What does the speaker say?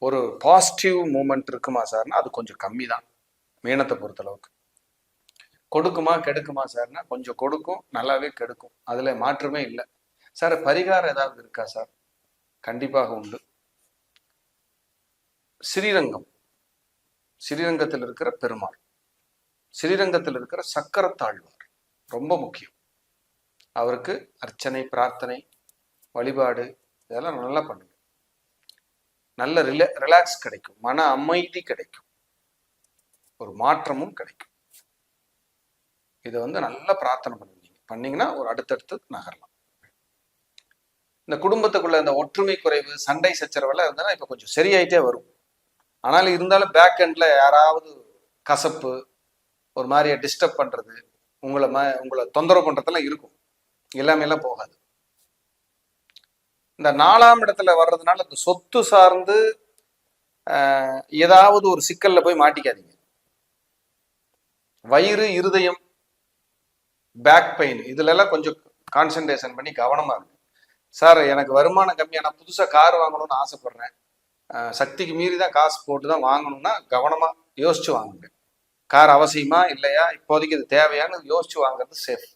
ஒரு positive moment இருக்குமா சார்னா அது கொஞ்சம் கம்மி தான் மீனத்தை பொறுத்தளவுக்கு. கொடுக்குமா கெடுக்குமா சார்னா கொஞ்சம் கொடுக்கும், நல்லாவே கெடுக்கும், அதுல மாற்றமே இல்லை. சார் பரிகாரம் ஏதாவது இருக்கா சார்? கண்டிப்பாக உண்டு. ஸ்ரீரங்கத்தில் இருக்கிற பெருமாள், ஸ்ரீரங்கத்தில் இருக்கிற சக்கரத்தாழ்வார் ரொம்ப முக்கியம். அவருக்கு அர்ச்சனை, பிரார்த்தனை, வழிபாடு இதெல்லாம் நல்லா பண்ணுங்க. நல்ல ரிலாக்ஸ் கிடைக்கும், மன அமைதி கிடைக்கும், ஒரு மாற்றமும் கிடைக்கும். இதை நல்லா பிரார்த்தனை பண்ணீங்கன்னா ஒரு அடுத்தடுத்து நகரலாம். இந்த குடும்பத்துக்குள்ள இந்த ஒற்றுமை குறைவு, சண்டை சச்சரவெல்லாம் இருந்தாலும் இப்ப கொஞ்சம் சரியாயிட்டே வரும். ஆனாலும் இருந்தாலும் பேக் எண்ட்ல யாராவது கசப்பு, ஒரு மாதிரியா டிஸ்டர்ப் பண்றது, உங்களை தொந்தரவு பண்றதெல்லாம் இருக்கும். எல்லாமே எல்லாம் போகாது. இந்த 4ஆம் இடத்துல வர்றதுனால இந்த சொத்து சார்ந்து ஏதாவது ஒரு சிக்கல்ல போய் மாட்டிக்காதீங்க. வயிறு, இருதயம், பேக் பெயின் இதுல எல்லாம் கொஞ்சம் கான்சென்ட்ரேஷன் பண்ணி கவனமா இருக்கு. சார் எனக்கு வருமானம் கம்மி, நான் புதுசா கார் வாங்கணும்னு ஆசைப்படுறேன், சக்திக்கு மீறி தான் காசு போட்டு தான் வாங்கணும்னா கவனமா யோசிச்சு வாங்குங்க. கார் அவசியமா இல்லையா, இப்போதைக்கு இது தேவையான்னு யோசிச்சு வாங்குறது சேஃப்.